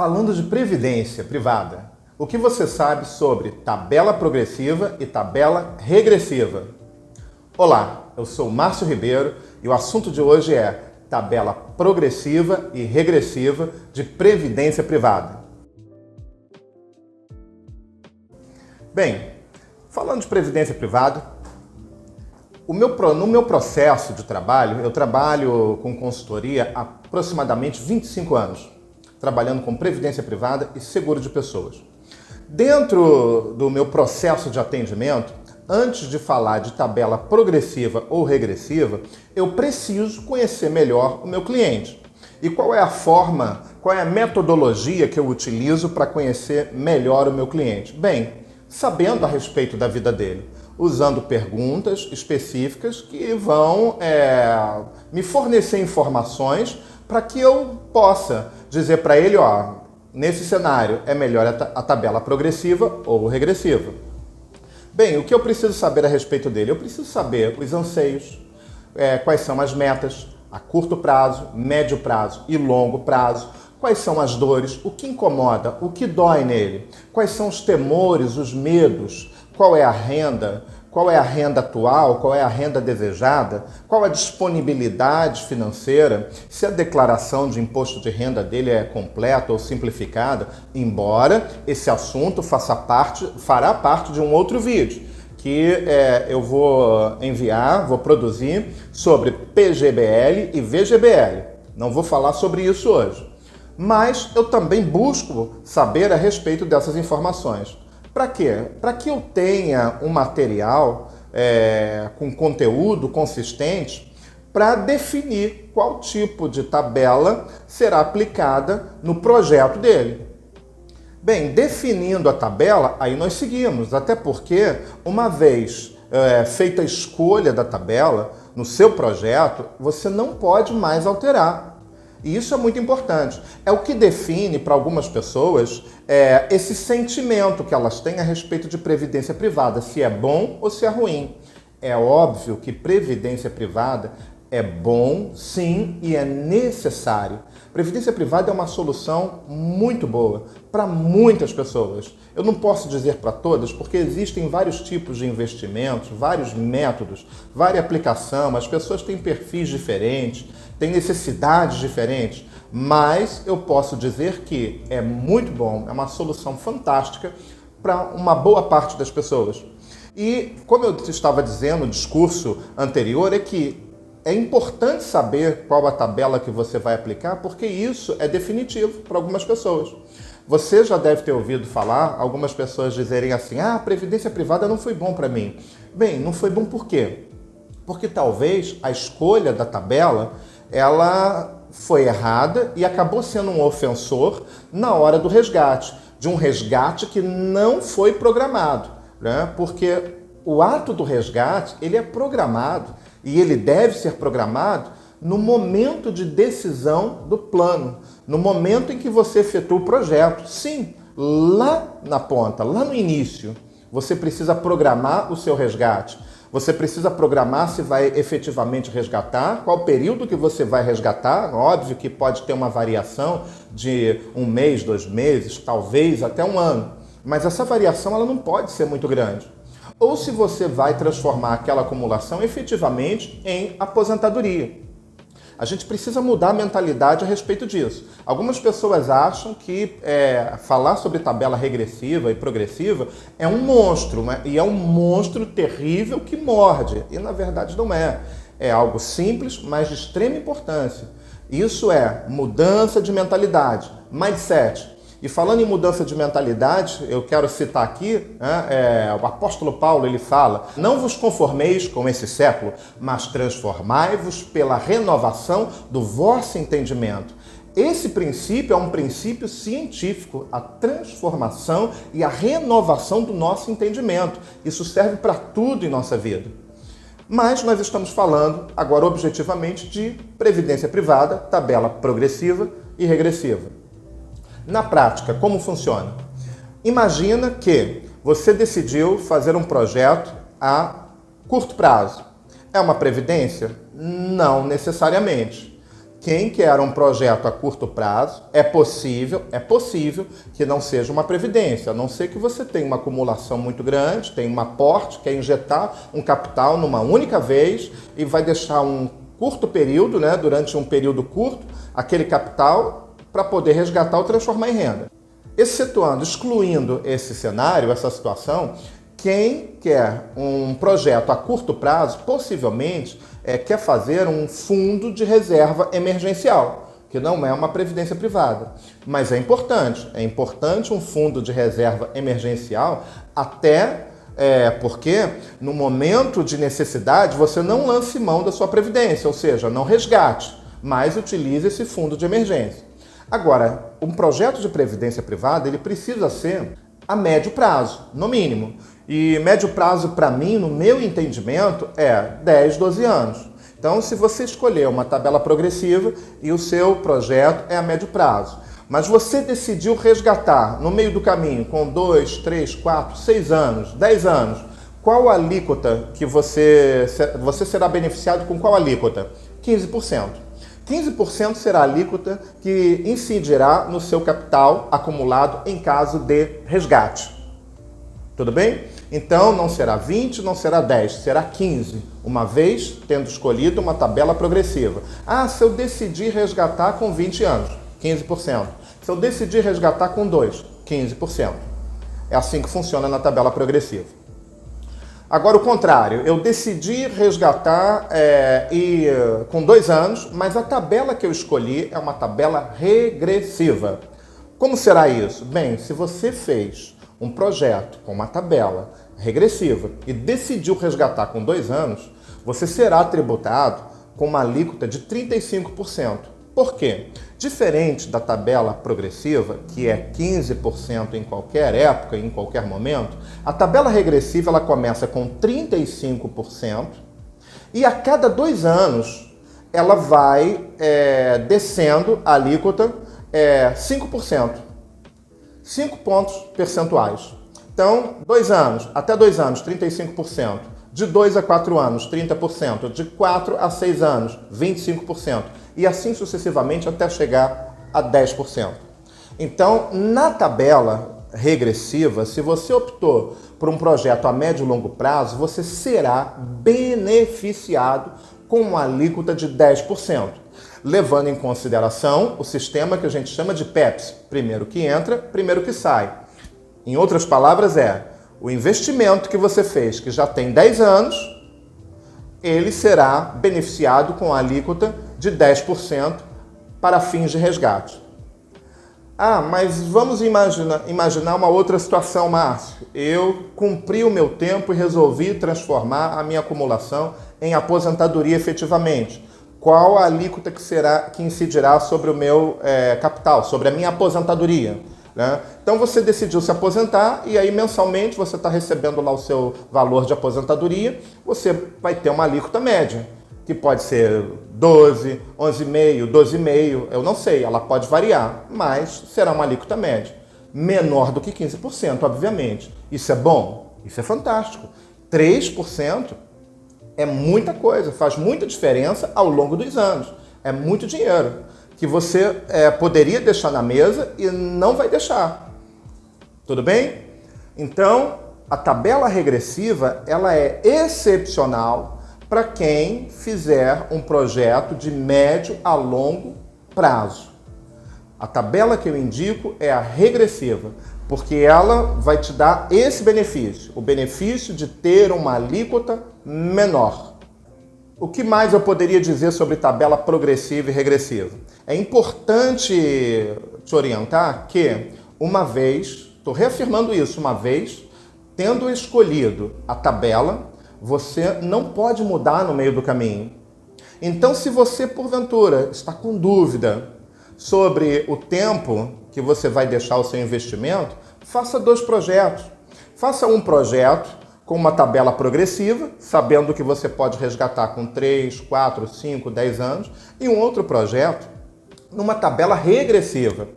Falando de previdência privada, o que você sabe sobre tabela progressiva e tabela regressiva? Olá, eu sou Márcio Ribeiro e o assunto de hoje é tabela progressiva e regressiva de previdência privada. Bem, falando de previdência privada, no meu processo de trabalho, eu trabalho com consultoria há aproximadamente 25 anos, trabalhando com previdência privada e seguro de pessoas. Dentro do meu processo de atendimento, antes de falar de tabela progressiva ou regressiva, eu preciso conhecer melhor o meu cliente. E qual é a forma, qual é a metodologia que eu utilizo para conhecer melhor o meu cliente? Bem, sabendo a respeito da vida dele, usando perguntas específicas que vão me fornecer informações para que eu possa dizer para ele, nesse cenário é melhor a tabela progressiva ou regressiva. Bem, o que eu preciso saber a respeito dele? Eu preciso saber os anseios, quais são as metas a curto prazo, médio prazo e longo prazo, quais são as dores, o que incomoda, o que dói nele, quais são os temores, os medos, qual é a renda atual, qual é a renda desejada, qual a disponibilidade financeira, se a declaração de imposto de renda dele é completa ou simplificada, embora esse assunto fará parte de um outro vídeo que eu vou produzir sobre PGBL e VGBL. Não vou falar sobre isso hoje, mas eu também busco saber a respeito dessas informações. Para quê? Para que eu tenha um material com conteúdo consistente para definir qual tipo de tabela será aplicada no projeto dele. Bem, definindo a tabela, aí nós seguimos, até porque uma vez feita a escolha da tabela no seu projeto, você não pode mais alterar. E isso é muito importante. É o que define para algumas pessoas esse sentimento que elas têm a respeito de previdência privada, se é bom ou se é ruim. É óbvio que previdência privada é bom, sim, e é necessário. Previdência privada é uma solução muito boa para muitas pessoas. Eu não posso dizer para todas, porque existem vários tipos de investimentos, vários métodos, várias aplicações, as pessoas têm perfis diferentes, têm necessidades diferentes, mas eu posso dizer que é muito bom, é uma solução fantástica para uma boa parte das pessoas. E, como eu estava dizendo no discurso anterior, é que é importante saber qual a tabela que você vai aplicar, porque isso é definitivo para algumas pessoas. Você já deve ter ouvido falar, algumas pessoas dizerem assim, a previdência privada não foi bom para mim. Bem, não foi bom por quê? Porque talvez a escolha da tabela, ela foi errada e acabou sendo um ofensor na hora do resgate, de um resgate que não foi programado, né? Porque o ato do resgate, ele é programado e ele deve ser programado no momento de decisão do plano, no momento em que você efetua o projeto. Sim, lá na ponta, lá no início, você precisa programar o seu resgate. Você precisa programar se vai efetivamente resgatar, qual período que você vai resgatar. Óbvio que pode ter uma variação de 1 mês, 2 meses, talvez até 1 ano. Mas essa variação ela não pode ser muito grande. Ou se você vai transformar aquela acumulação efetivamente em aposentadoria. A gente precisa mudar a mentalidade a respeito disso. Algumas pessoas acham que falar sobre tabela regressiva e progressiva é um monstro, né? E é um monstro terrível que morde. E na verdade não é. É algo simples, mas de extrema importância. Isso é mudança de mentalidade, mindset. E falando em mudança de mentalidade, eu quero citar aqui, o apóstolo Paulo, ele fala, não vos conformeis com esse século, mas transformai-vos pela renovação do vosso entendimento. Esse princípio é um princípio científico, a transformação e a renovação do nosso entendimento. Isso serve para tudo em nossa vida. Mas nós estamos falando agora objetivamente de previdência privada, tabela progressiva e regressiva. Na prática, como funciona? Imagina que você decidiu fazer um projeto a curto prazo. É uma previdência? Não necessariamente. Quem quer um projeto a curto prazo, é possível que não seja uma previdência, a não ser que você tenha uma acumulação muito grande, tem um aporte, quer injetar um capital numa única vez e vai deixar um curto período, né, durante um período curto, aquele capital para poder resgatar ou transformar em renda. Excetuando, excluindo esse cenário, essa situação, quem quer um projeto a curto prazo, possivelmente, quer fazer um fundo de reserva emergencial, que não é uma previdência privada. Mas é importante um fundo de reserva emergencial, até porque no momento de necessidade você não lance mão da sua previdência, ou seja, não resgate, mas utilize esse fundo de emergência. Agora, um projeto de previdência privada, ele precisa ser a médio prazo, no mínimo. E médio prazo, para mim, no meu entendimento, é 10, 12 anos. Então, se você escolher uma tabela progressiva e o seu projeto é a médio prazo, mas você decidiu resgatar no meio do caminho com 2, 3, 4, 6 anos, 10 anos, qual alíquota que você será beneficiado com qual alíquota? 15%. 15% será a alíquota que incidirá no seu capital acumulado em caso de resgate. Tudo bem? Então não será 20, não será 10, será 15, uma vez tendo escolhido uma tabela progressiva. Ah, se eu decidir resgatar com 20 anos, 15%. Se eu decidir resgatar com 2, 15%. É assim que funciona na tabela progressiva. Agora o contrário, eu decidi resgatar com 2 anos, mas a tabela que eu escolhi é uma tabela regressiva. Como será isso? Bem, se você fez um projeto com uma tabela regressiva e decidiu resgatar com 2 anos, você será tributado com uma alíquota de 35%. Por quê? Diferente da tabela progressiva, que é 15% em qualquer época, em qualquer momento, a tabela regressiva ela começa com 35% e a cada 2 anos ela vai descendo a alíquota 5%. 5 pontos percentuais. Então, 2 anos, até 2 anos, 35%. De 2 a 4 anos, 30%. De 4 a 6 anos, 25%. E assim sucessivamente até chegar a 10%. Então, na tabela regressiva, se você optou por um projeto a médio e longo prazo, você será beneficiado com uma alíquota de 10%. Levando em consideração o sistema que a gente chama de PEPS, primeiro que entra, primeiro que sai. Em outras palavras, o investimento que você fez, que já tem 10 anos, ele será beneficiado com a alíquota de 10% para fins de resgate. Ah, mas vamos imaginar uma outra situação, Márcio. Eu cumpri o meu tempo e resolvi transformar a minha acumulação em aposentadoria efetivamente. Qual a alíquota que incidirá sobre o meu capital, sobre a minha aposentadoria? Né? Então você decidiu se aposentar e aí mensalmente você está recebendo lá o seu valor de aposentadoria, você vai ter uma alíquota média, que pode ser 12, 11,5, 12,5, eu não sei, ela pode variar, mas será uma alíquota média. Menor do que 15%, obviamente. Isso é bom? Isso é fantástico. 3% é muita coisa, faz muita diferença ao longo dos anos. É muito dinheiro que você poderia deixar na mesa e não vai deixar. Tudo bem? Então, a tabela regressiva ela é excepcional para quem fizer um projeto de médio a longo prazo. A tabela que eu indico é a regressiva, porque ela vai te dar esse benefício, o benefício de ter uma alíquota menor. O que mais eu poderia dizer sobre tabela progressiva e regressiva? É importante te orientar que, uma vez, estou reafirmando isso, uma vez, tendo escolhido a tabela, você não pode mudar no meio do caminho. Então, se você, porventura, está com dúvida sobre o tempo que você vai deixar o seu investimento, faça 2 projetos. Faça um projeto com uma tabela progressiva, sabendo que você pode resgatar com 3, 4, 5, 10 anos, e um outro projeto numa tabela regressiva.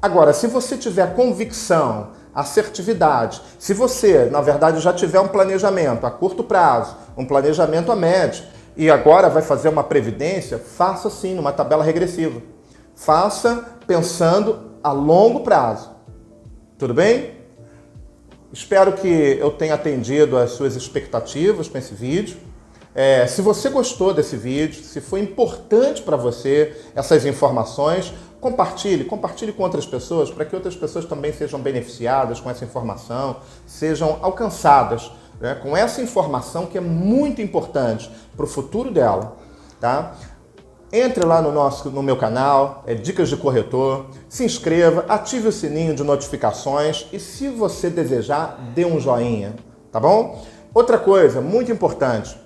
Agora, se você tiver convicção, assertividade, se você, na verdade, já tiver um planejamento a curto prazo, um planejamento a médio, e agora vai fazer uma previdência, faça sim, numa tabela regressiva. Faça pensando a longo prazo. Tudo bem? Espero que eu tenha atendido às suas expectativas com esse vídeo. Se você gostou desse vídeo, se foi importante para você essas informações, compartilhe com outras pessoas, para que outras pessoas também sejam beneficiadas com essa informação, sejam alcançadas, né, com essa informação que é muito importante para o futuro dela, tá? Entre lá no meu canal, Dicas de Corretor, se inscreva, ative o sininho de notificações e, se você desejar, dê um joinha, tá bom? Outra coisa muito importante,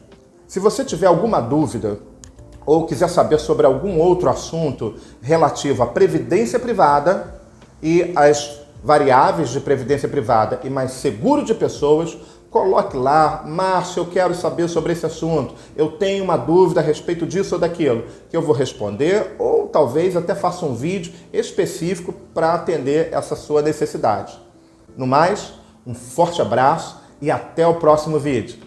se você tiver alguma dúvida ou quiser saber sobre algum outro assunto relativo à previdência privada e às variáveis de previdência privada e mais seguro de pessoas, coloque lá: Márcio, eu quero saber sobre esse assunto, eu tenho uma dúvida a respeito disso ou daquilo, que eu vou responder, ou talvez até faça um vídeo específico para atender essa sua necessidade. No mais, um forte abraço e até o próximo vídeo.